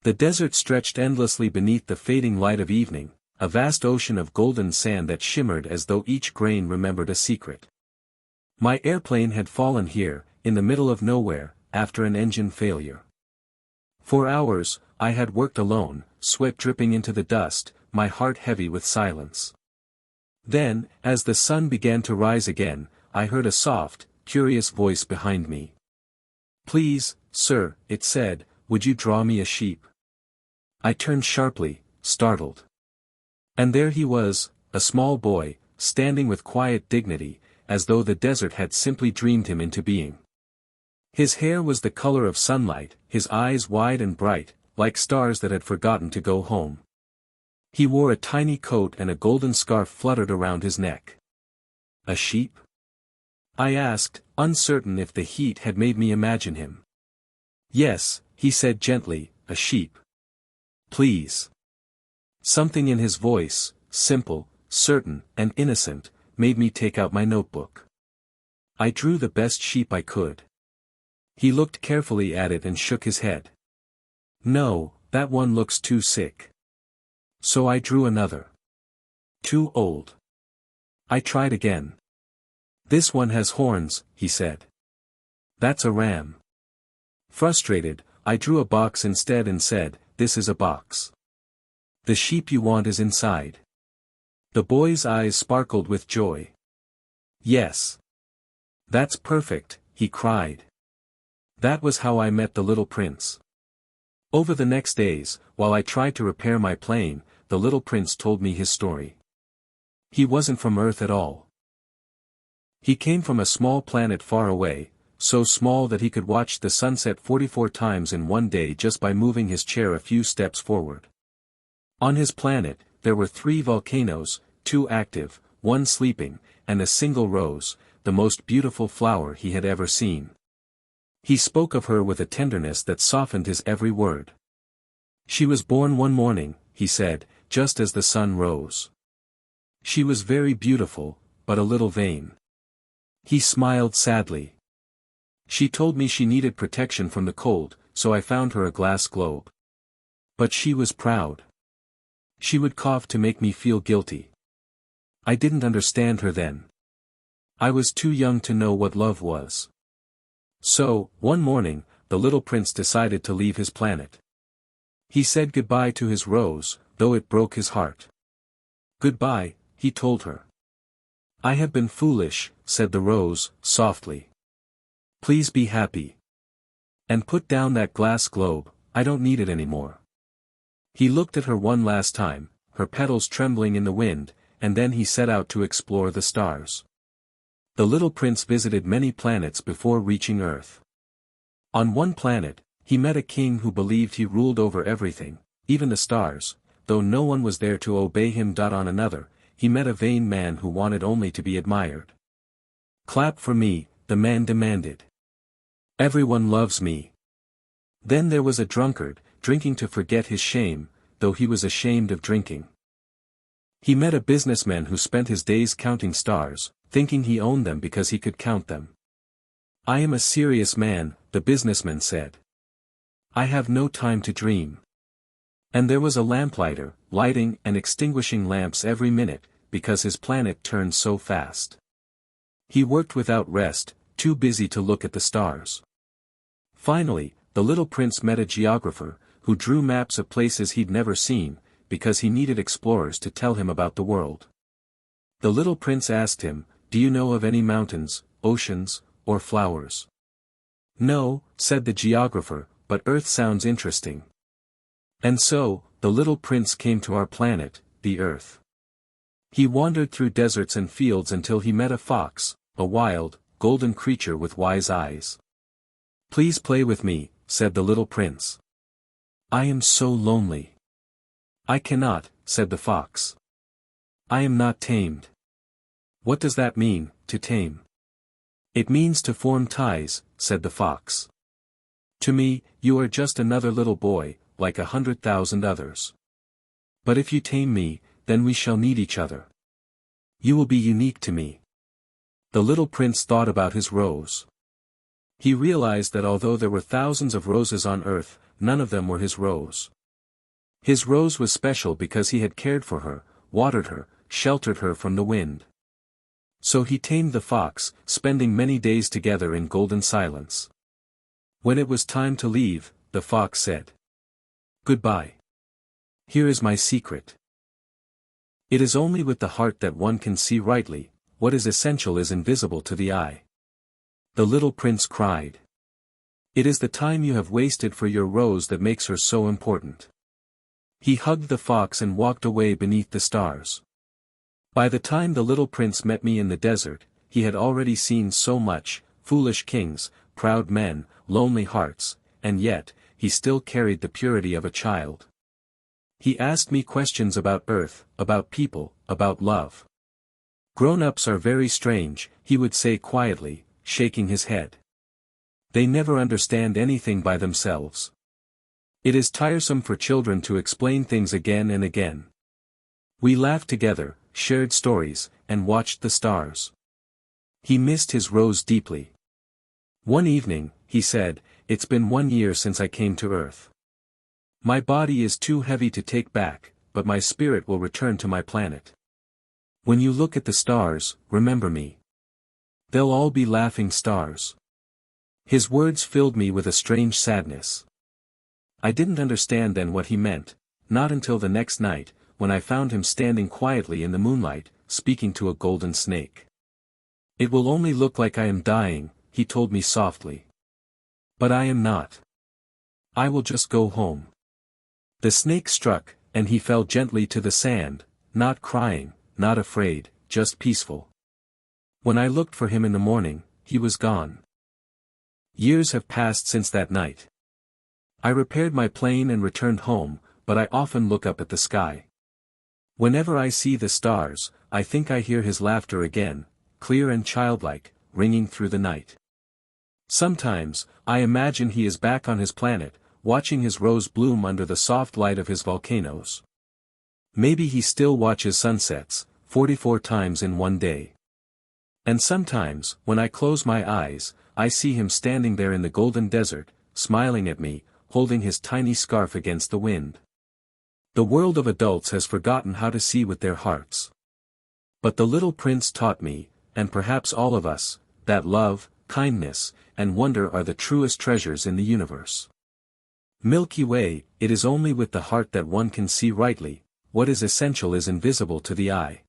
The desert stretched endlessly beneath the fading light of evening, a vast ocean of golden sand that shimmered as though each grain remembered a secret. My airplane had fallen here, in the middle of nowhere, after an engine failure. For hours, I had worked alone, sweat dripping into the dust, my heart heavy with silence. Then, as the sun began to rise again, I heard a soft, curious voice behind me. "Please, sir," it said, "would you draw me a sheep?" I turned sharply, startled. And there he was, a small boy, standing with quiet dignity, as though the desert had simply dreamed him into being. His hair was the color of sunlight, his eyes wide and bright, like stars that had forgotten to go home. He wore a tiny coat and a golden scarf fluttered around his neck. A sheep? I asked, uncertain if the heat had made me imagine him. "Yes," he said gently, "a sheep. Please." Something in his voice, simple, certain, and innocent, made me take out my notebook. I drew the best sheep I could. He looked carefully at it and shook his head. "No, that one looks too sick." So I drew another. "Too old." I tried again. "This one has horns," he said. "That's a ram." Frustrated, I drew a box instead and said, "This is a box. The sheep you want is inside." The boy's eyes sparkled with joy. "Yes. That's perfect," he cried. That was how I met the little prince. Over the next days, while I tried to repair my plane, the little prince told me his story. He wasn't from Earth at all. He came from a small planet far away, so small that he could watch the sunset 44 times in one day just by moving his chair a few steps forward. On his planet, there were 3 volcanoes, 2 active, 1 sleeping, and a single rose, the most beautiful flower he had ever seen. He spoke of her with a tenderness that softened his every word. "She was born one morning," he said, "just as the sun rose. She was very beautiful, but a little vain." He smiled sadly. "She told me she needed protection from the cold, so I found her a glass globe. But she was proud. She would cough to make me feel guilty. I didn't understand her then. I was too young to know what love was. So, one morning, the little prince decided to leave his planet. He said goodbye to his rose, though it broke his heart. Goodbye, he told her. I have been foolish, said the rose, softly. Please be happy. And put down that glass globe, I don't need it anymore. He looked at her one last time, her petals trembling in the wind, and then he set out to explore the stars. The little prince visited many planets before reaching Earth. On one planet, he met a king who believed he ruled over everything, even the stars, though no one was there to obey him. On another, he met a vain man who wanted only to be admired. Clap for me, the man demanded. Everyone loves me. Then there was a drunkard, drinking to forget his shame, though he was ashamed of drinking. He met a businessman who spent his days counting stars, thinking he owned them because he could count them. I am a serious man, the businessman said. I have no time to dream. And there was a lamplighter, lighting and extinguishing lamps every minute, because his planet turned so fast. He worked without rest, too busy to look at the stars. Finally, the little prince met a geographer, who drew maps of places he'd never seen, because he needed explorers to tell him about the world. The little prince asked him, Do you know of any mountains, oceans, or flowers? No, said the geographer, but Earth sounds interesting. And so, the little prince came to our planet, the Earth. He wandered through deserts and fields until he met a fox, a wild, golden creature with wise eyes. Please play with me, said the little prince. I am so lonely. I cannot, said the fox. I am not tamed. What does that mean, to tame? It means to form ties, said the fox. To me, you are just another little boy, like 100,000 others. But if you tame me, then we shall need each other. You will be unique to me. The little prince thought about his rose. He realized that although there were thousands of roses on Earth, none of them were his Rose. His Rose was special because he had cared for her, watered her, sheltered her from the wind. So he tamed the fox, spending many days together in golden silence. When it was time to leave, the fox said, "Goodbye. Here is my secret. It is only with the heart that one can see rightly, what is essential is invisible to the eye." The little prince cried. "It is the time you have wasted for your Rose that makes her so important." He hugged the fox and walked away beneath the stars. By the time the little prince met me in the desert, he had already seen so much: foolish kings, proud men, lonely hearts, and yet, he still carried the purity of a child. He asked me questions about earth, about people, about love. "Grown-ups are very strange," he would say quietly, shaking his head. "They never understand anything by themselves. It is tiresome for children to explain things again and again." We laughed together, shared stories, and watched the stars. He missed his Rose deeply. One evening, he said, "It's been 1 year since I came to Earth. My body is too heavy to take back, but my spirit will return to my planet. When you look at the stars, remember me. They'll all be laughing stars." His words filled me with a strange sadness. I didn't understand then what he meant, not until the next night, when I found him standing quietly in the moonlight, speaking to a golden snake. "It will only look like I am dying," he told me softly. "But I am not. I will just go home." The snake struck, and he fell gently to the sand, not crying, not afraid, just peaceful. When I looked for him in the morning, he was gone. Years have passed since that night. I repaired my plane and returned home, but I often look up at the sky. Whenever I see the stars, I think I hear his laughter again, clear and childlike, ringing through the night. Sometimes, I imagine he is back on his planet, watching his Rose bloom under the soft light of his volcanoes. Maybe he still watches sunsets, 44 times in one day. And sometimes, when I close my eyes, I see him standing there in the golden desert, smiling at me, holding his tiny scarf against the wind. The world of adults has forgotten how to see with their hearts. But the little prince taught me, and perhaps all of us, that love, kindness, and wonder are the truest treasures in the universe. Milky Way, it is only with the heart that one can see rightly, what is essential is invisible to the eye.